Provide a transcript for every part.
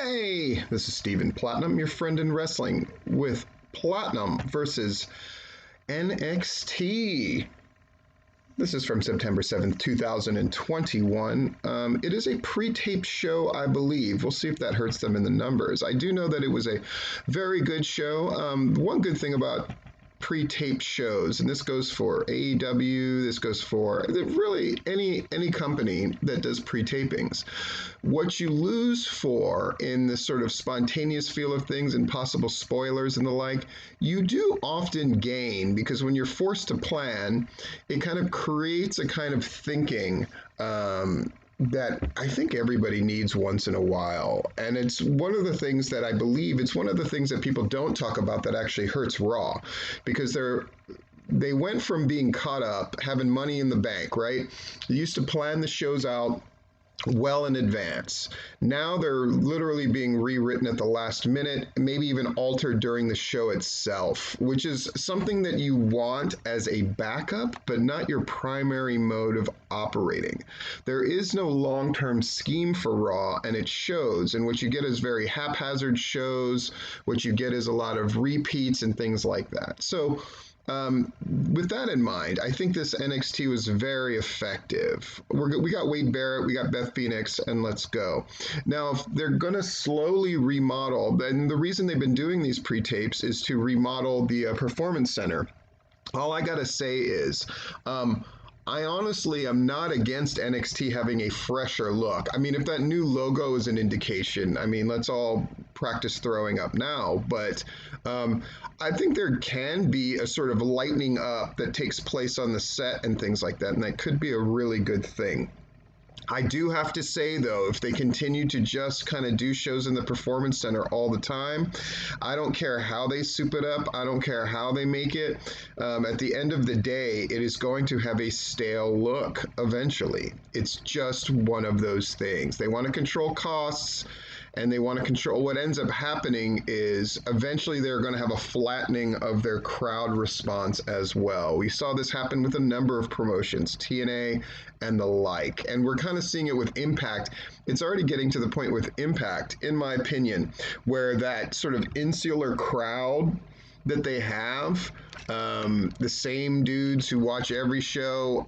Hey, this is Steven Platinum, your friend in wrestling, with Platinum versus NXT. This is from September 7th, 2021. It is a pre-taped show, I believe. We'll see if that hurts them in the numbers. I do know that it was a very good show. One good thing about pre-taped shows, and this goes for AEW, this goes for really any company that does pre-tapings. What you lose for in this sort of spontaneous feel of things and possible spoilers and the like, you do often gain, because when you're forced to plan, it kind of creates a kind of thinking that I think everybody needs once in a while. And it's one of the things that I believe, it's one of the things that people don't talk about that actually hurts Raw, because they went from being caught up, having money in the bank, right? They used to plan the shows out well in advance. Now they're literally being rewritten at the last minute, maybe even altered during the show itself, which is something that you want as a backup, but not your primary mode of operating. There is no long-term scheme for Raw, and it shows. And what you get is very haphazard shows. What you get is a lot of repeats and things like that. So with that in mind, I think this NXT was very effective. We got Wade Barrett, we got Beth Phoenix, and let's go. Now, if they're going to slowly remodel, and the reason they've been doing these pre-tapes is to remodel the Performance Center. All I got to say is, I honestly am not against NXT having a fresher look. I mean, if that new logo is an indication, I mean, let's all practice throwing up now. But I think there can be a sort of lightening up that takes place on the set and things like that, and that could be a really good thing. I do have to say, though, if they continue to just kind of do shows in the Performance Center all the time, I don't care how they soup it up. I don't care how they make it. At the end of the day, it is going to have a stale look eventually. It's just one of those things. They want to control costs, and they want to control. What ends up happening is eventually they're going to have a flattening of their crowd response as well. We saw this happen with a number of promotions, TNA and the like, and we're kind of seeing it with Impact. It's already getting to the point with Impact, in my opinion, where that sort of insular crowd that they have, the same dudes who watch every show,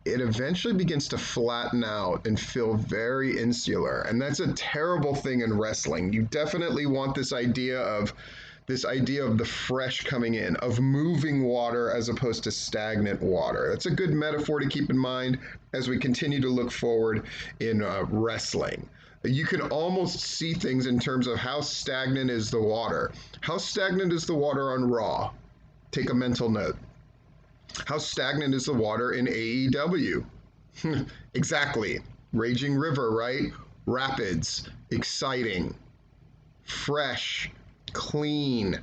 it eventually begins to flatten out and feel very insular. And that's a terrible thing in wrestling. You definitely want this idea of the fresh coming in, of moving water as opposed to stagnant water. That's a good metaphor to keep in mind as we continue to look forward in wrestling. You can almost see things in terms of how stagnant is the water. How stagnant is the water on Raw? Take a mental note. How stagnant is the water in AEW? Exactly. Raging river, right? Rapids, exciting, fresh, clean.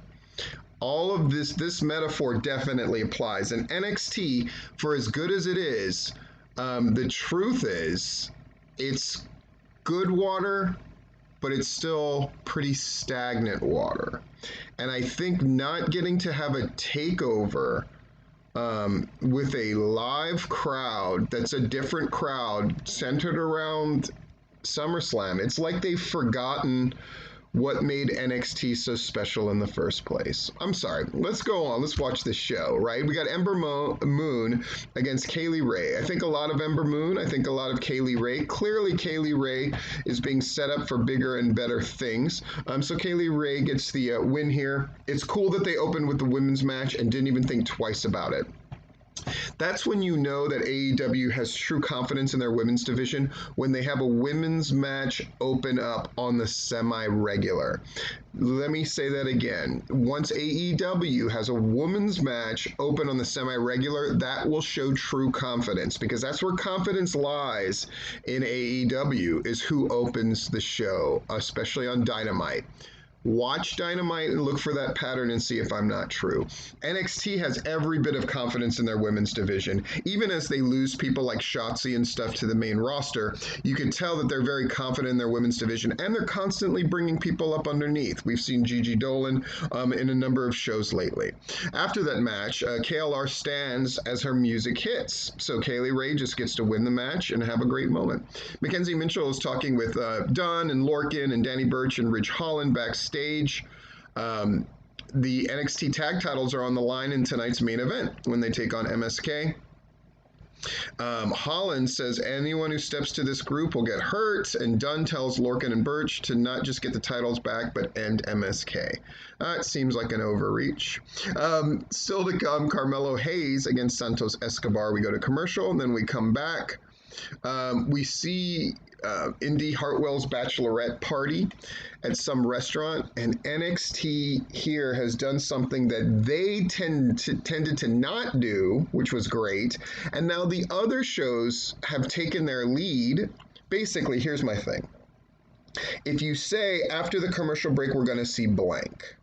All of this metaphor definitely applies. And NXT, for as good as it is, the truth is, it's good water, but it's still pretty stagnant water. And I think not getting to have a takeover with a live crowd that's a different crowd centered around SummerSlam. It's like they've forgotten what made NXT so special in the first place. I'm sorry. Let's go on. Let's watch this show, right? We got Ember Moon against Kaylee Ray. I think a lot of Ember Moon. I think a lot of Kaylee Ray. Clearly, Kaylee Ray is being set up for bigger and better things. So Kaylee Ray gets the win here. It's cool that they opened with the women's match and didn't even think twice about it. That's when you know that AEW has true confidence in their women's division, when they have a women's match open up on the semi-regular. Let me say that again. Once AEW has a women's match open on the semi-regular, that will show true confidence, because that's where confidence lies in AEW, is who opens the show, especially on Dynamite. Watch Dynamite and look for that pattern and see if I'm not true. NXT has every bit of confidence in their women's division. Even as they lose people like Shotzi and stuff to the main roster, you can tell that they're very confident in their women's division, and they're constantly bringing people up underneath. We've seen Gigi Dolan in a number of shows lately. After that match, KLR stands as her music hits. So Kaylee Ray just gets to win the match and have a great moment. Mackenzie Mitchell is talking with Dunn and Lorcan and Danny Burch and Ridge Holland backstage. The NXT tag titles are on the line in tonight's main event when they take on MSK. Holland says anyone who steps to this group will get hurt, and Dunn tells Lorcan and Burch to not just get the titles back, but end MSK. It seems like an overreach. Still to come, Carmelo Hayes against Santos Escobar. We go to commercial, and then we come back. We see Indy Hartwell's bachelorette party at some restaurant, and NXT here has done something that they tended to not do, which was great, and now the other shows have taken their lead. Basically, here's my thing. If you say after the commercial break we're going to see blank,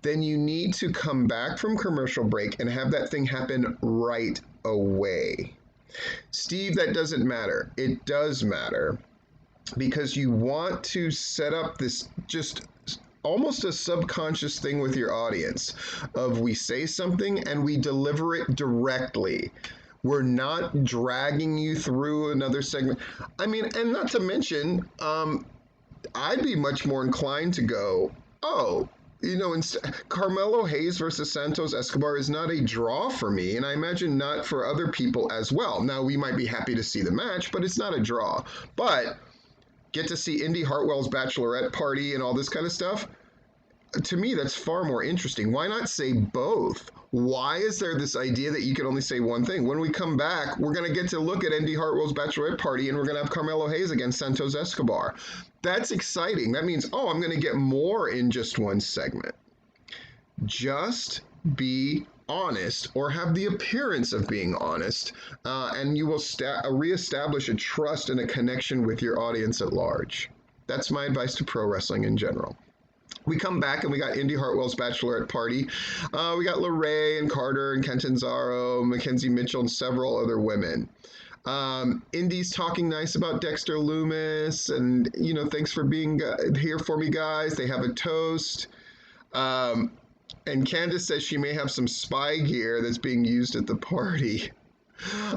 then you need to come back from commercial break and have that thing happen right away. Steve, that doesn't matter. It does matter because you want to set up this just almost a subconscious thing with your audience of we say something and we deliver it directly. We're not dragging you through another segment. I mean, and not to mention, I'd be much more inclined to go, oh, you know, Carmelo Hayes versus Santos Escobar is not a draw for me, and I imagine not for other people as well. Now, we might be happy to see the match, but it's not a draw. But get to see Indy Hartwell's bachelorette party and all this kind of stuff. To me, that's far more interesting. Why not say both? Why is there this idea that you can only say one thing? When we come back, we're going to get to look at Indy Hartwell's bachelorette party, and we're going to have Carmelo Hayes against Santos Escobar. That's exciting. That means, oh, I'm going to get more in just one segment. Just be honest, or have the appearance of being honest, and you will reestablish a trust and a connection with your audience at large. That's my advice to pro wrestling in general. We come back and we got Indy Hartwell's bachelorette party. We got LeRae and Carter and Catanzaro, Mackenzie Mitchell, and several other women. Indy's talking nice about Dexter Lumis and, you know, thanks for being here for me, guys. They have a toast. And Candace says she may have some spy gear that's being used at the party.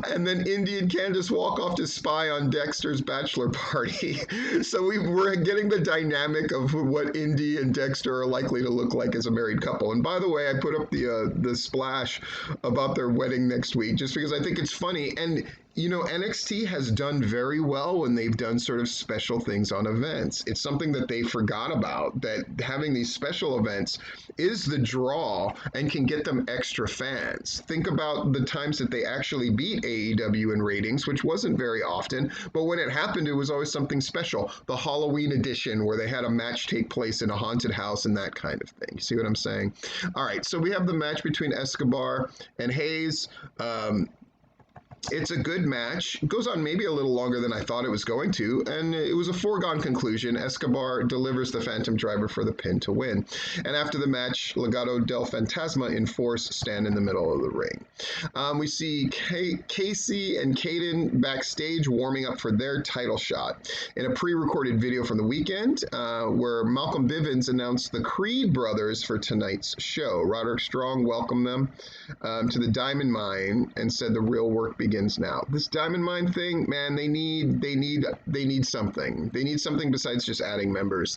And then Indy and Candace walk off to spy on Dexter's bachelor party. So we're getting the dynamic of what Indy and Dexter are likely to look like as a married couple. And by the way, I put up the splash about their wedding next week just because I think it's funny. And you know, NXT has done very well when they've done sort of special things on events. It's something that they forgot about, that having these special events is the draw and can get them extra fans. Think about the times that they actually beat AEW in ratings, which wasn't very often, but when it happened, it was always something special. The Halloween edition where they had a match take place in a haunted house and that kind of thing. You see what I'm saying? All right, so we have the match between Escobar and Hayes. It's a good match. It goes on maybe a little longer than I thought it was going to, and it was a foregone conclusion. Escobar delivers the Phantom Driver for the pin to win. And after the match, Legado del Fantasma and Force stand in the middle of the ring. We see Casey and Caden backstage warming up for their title shot. In a pre-recorded video from the weekend, where Malcolm Bivens announced the Creed brothers for tonight's show. Roderick Strong welcomed them to the Diamond Mine and said the real work begins now. This Diamond Mine thing, man, they need something. They need something besides just adding members.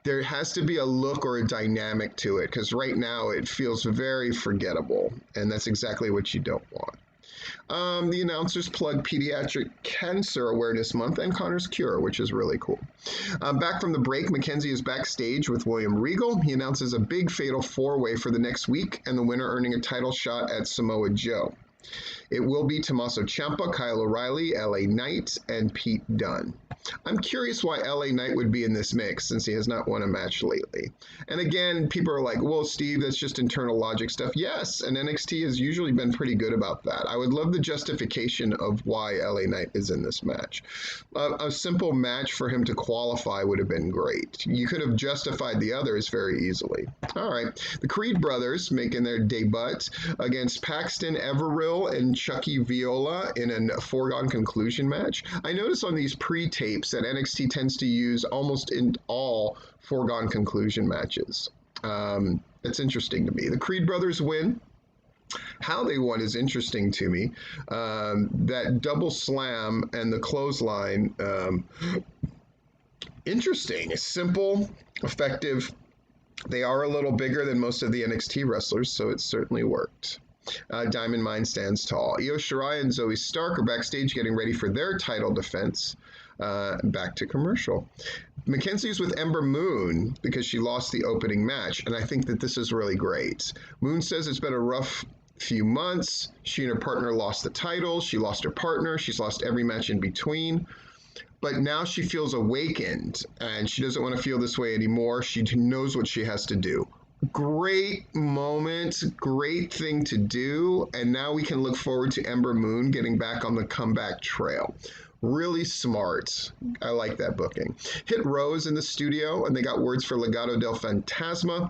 There has to be a look or a dynamic to it, because right now it feels very forgettable, and that's exactly what you don't want. The announcers plug Pediatric Cancer Awareness Month and Connor's Cure, which is really cool. Back from the break, Mackenzie is backstage with William Regal. He announces a big fatal four-way for the next week, and the winner earning a title shot at Samoa Joe. It will be Tommaso Ciampa, Kyle O'Reilly, LA Knight, and Pete Dunne. I'm curious why LA Knight would be in this mix since he has not won a match lately. And again, people are like, well, Steve, that's just internal logic stuff. Yes, and NXT has usually been pretty good about that. I would love the justification of why LA Knight is in this match. A simple match for him to qualify would have been great. You could have justified the others very easily. All right, the Creed brothers making their debut against Paxton Everill and Chucky Viola in a foregone conclusion match. I notice on these pre-tapes that NXT tends to use almost in all foregone conclusion matches. It's interesting to me. The Creed brothers win. How they won is interesting to me. That double slam and the clothesline, interesting. Simple, effective. They are a little bigger than most of the NXT wrestlers, so it certainly worked. Diamond Mine stands tall. Io Shirai and Zoe Stark are backstage getting ready for their title defense. Back to commercial. Mackenzie's with Ember Moon because she lost the opening match, and I think that this is really great. Moon says it's been a rough few months. She and her partner lost the title. She lost her partner. She's lost every match in between. But now she feels awakened, and she doesn't want to feel this way anymore. She knows what she has to do. Great moment, great thing to do, and now we can look forward to Ember Moon getting back on the comeback trail. Really smart. I like that booking. Hit Rose in the studio, and they got words for Legado del Fantasma.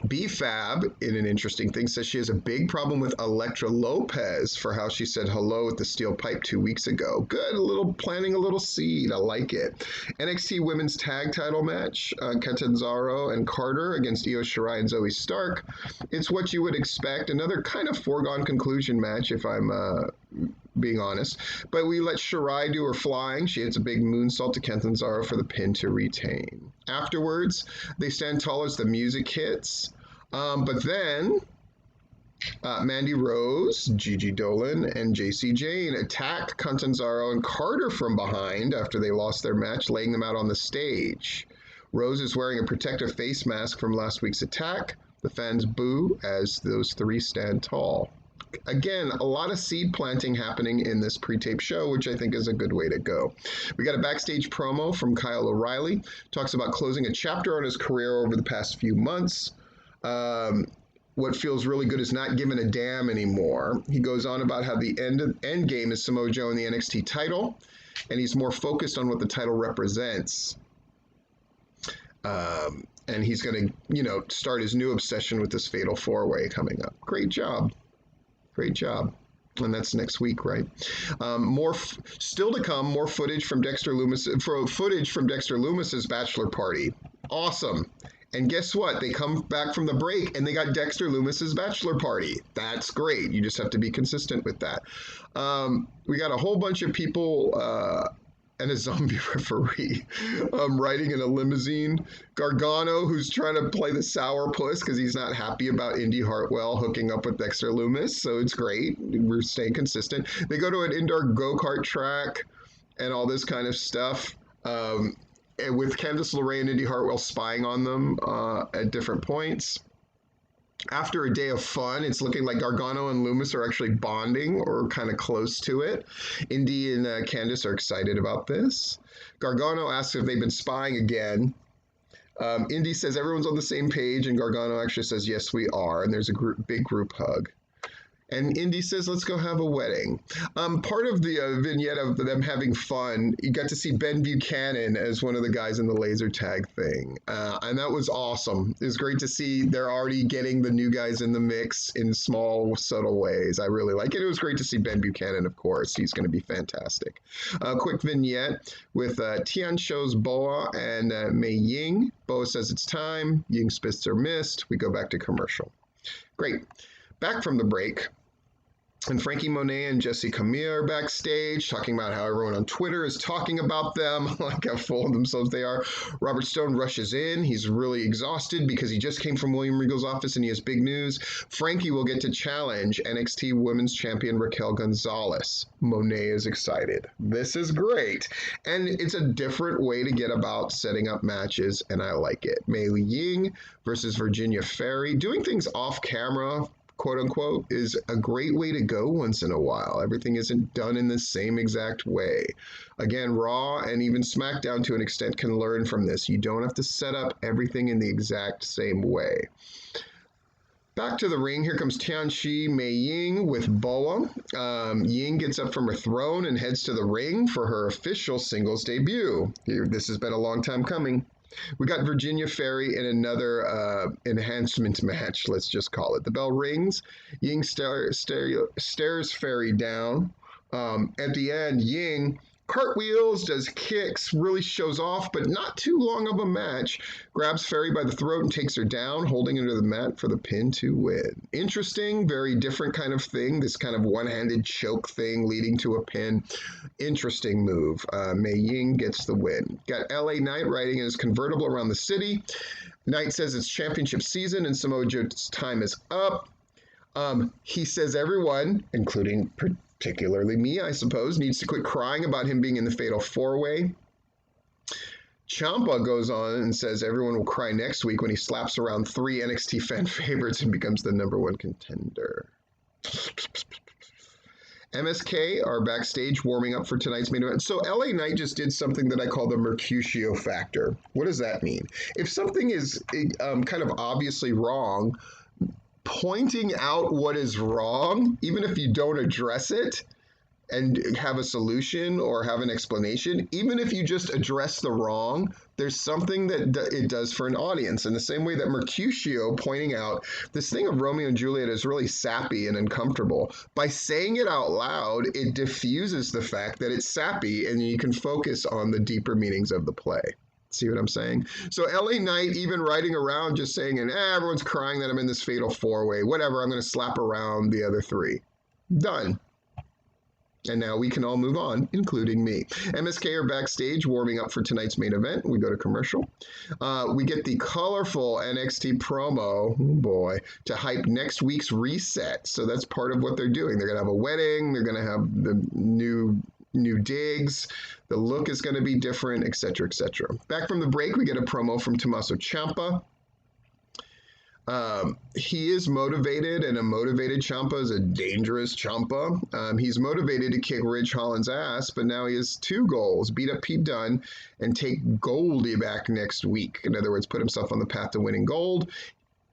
B-Fab, in an interesting thing, says she has a big problem with Elektra Lopez for how she said hello with the steel pipe 2 weeks ago. Good, planting a little seed. I like it. NXT Women's Tag Title match, Catanzaro and Carter against Io Shirai and Zoe Stark. It's what you would expect. Another kind of foregone conclusion match, if I'm being honest. But we let Shirai do her flying. She hits a big moonsault to Catanzaro for the pin to retain. Afterwards, they stand tall as the music hits. But then Mandy Rose, Gigi Dolan, and JC Jane attack Catanzaro and Carter from behind after they lost their match, laying them out on the stage. Rose is wearing a protective face mask from last week's attack. The fans boo as those three stand tall. Again, a lot of seed planting happening in this pre-tape show, which I think is a good way to go. We got a backstage promo from Kyle O'Reilly. Talks about closing a chapter on his career over the past few months. What feels really good is not giving a damn anymore. He goes on about how the end game is Samoa Joe and the NXT title, and he's more focused on what the title represents. And he's going to, start his new obsession with this fatal four-way coming up. Great job. Great job. And that's next week, right? Still to come, more footage from Dexter Loomis's bachelor party. Awesome. And guess what? They come back from the break and they got Dexter Loomis's bachelor party. That's great. You just have to be consistent with that. We got a whole bunch of people and a zombie referee riding in a limousine. Gargano, who's trying to play the sourpuss because he's not happy about Indy Hartwell hooking up with Dexter Loomis. So it's great. We're staying consistent. They go to an indoor go-kart track and all this kind of stuff. With Candice LeRae and Indy Hartwell spying on them at different points. After a day of fun, it's looking like Gargano and Loomis are actually bonding or kind of close to it. Indy and Candice are excited about this. Gargano asks if they've been spying again. Indy says everyone's on the same page, and Gargano actually says, yes, we are. And there's a big group hug. And Indy says, let's go have a wedding. Part of the vignette of them having fun, you got to see Ben Buchanan as one of the guys in the laser tag thing. And that was awesome. It was great to see they're already getting the new guys in the mix in small, subtle ways. I really like it. It was great to see Ben Buchanan, of course. He's going to be fantastic. Quick vignette with Tian Shou's Boa and Mei Ying. Boa says it's time. Ying spits are missed. We go back to commercial. Great. Back from the break. And Frankie Monet and Jesse Camille are backstage talking about how everyone on Twitter is talking about them, like how full of themselves they are. Robert Stone rushes in. He's really exhausted because he just came from William Regal's office and he has big news. Frankie will get to challenge NXT Women's Champion Raquel Gonzalez. Monet is excited. This is great. And it's a different way to get about setting up matches, and I like it. Mei Ying versus Virginia Ferry, doing things off camera. quote unquote, is a great way to go once in a while. Everything isn't done in the same exact way. Again, Raw and even SmackDown to an extent can learn from this. You don't have to set up everything in the exact same way. Back to the ring, here comes Tianchi Mei Ying with Boa. Ying gets up from her throne and heads to the ring for her official singles debut. This has been a long time coming. We got Virginia Ferry in another enhancement match, let's just call it. The bell rings. Ying stares Ferry down. At the end, Ying cartwheels, does kicks, really shows off, but not too long of a match. Grabs Ferry by the throat and takes her down, holding her to the mat for the pin to win. Interesting, very different kind of thing. This kind of one-handed choke thing leading to a pin. Interesting move. Mei Ying gets the win. Got LA Knight riding in his convertible around the city. Knight says it's championship season and Samoa Joe's time is up. He says everyone, including particularly me, I suppose, needs to quit crying about him being in the Fatal 4-Way. Ciampa goes on and says everyone will cry next week when he slaps around 3 NXT fan favorites and becomes the #1 contender. MSK are backstage warming up for tonight's main event. So LA Knight just did something that I call the Mercutio factor. What does that mean? If something is kind of obviously wrong, pointing out what is wrong, even if you don't address it and have a solution or have an explanation, even if you just address the wrong, there's something that it does for an audience. In the same way that Mercutio pointing out this thing of Romeo and Juliet is really sappy and uncomfortable. By saying it out loud, it diffuses the fact that it's sappy and you can focus on the deeper meanings of the play. See what I'm saying? So LA Knight even riding around just saying, everyone's crying that I'm in this Fatal 4-Way. Whatever, I'm going to slap around the other 3. Done. And now we can all move on, including me. MSK are backstage warming up for tonight's main event. We go to commercial. We get the colorful NXT promo, oh boy, to hype next week's reset. So that's part of what they're doing. They're going to have a wedding. They're going to have the new digs. The look is going to be different, etc., etc. Back from the break, we get a promo from Tommaso Ciampa. He is motivated, and a motivated Ciampa is a dangerous Ciampa. He's motivated to kick Ridge Holland's ass, but now he has 2 goals: beat up Pete Dunne and take Goldie back next week. In other words, put himself on the path to winning gold.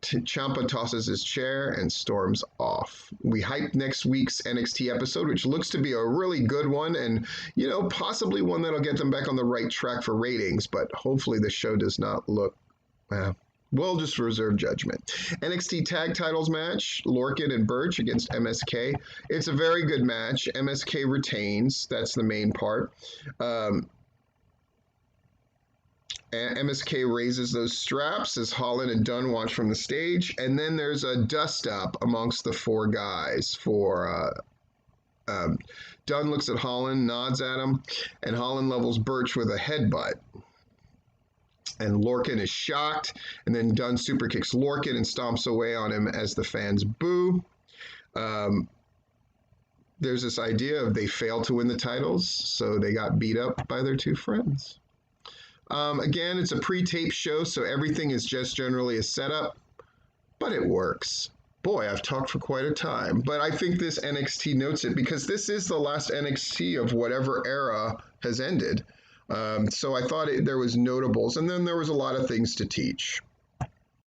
Ciampa tosses his chair and storms off. We hype next week's NXT episode, which looks to be a really good one, and possibly one that'll get them back on the right track for ratings. But hopefully, the show does not look. We'll just reserve judgment. NXT Tag Titles match, Lorcan and Burch against MSK. It's a very good match. MSK retains. That's the main part. MSK raises those straps as Holland and Dunn watch from the stage. And then there's a dust-up amongst the 4 guys for... Dunn looks at Holland, nods at him, and Holland levels Burch with a headbutt. And Lorcan is shocked, and then Dunn super kicks Lorcan and stomps away on him as the fans boo. There's this idea of they failed to win the titles, so they got beat up by their 2 friends. Again, it's a pre-tape show, so everything is just generally a setup, but it works. Boy, I've talked for quite a time, but I think this NXT notes it because this is the last NXT of whatever era has ended. So I thought there was notables, and then there was a lot of things to teach.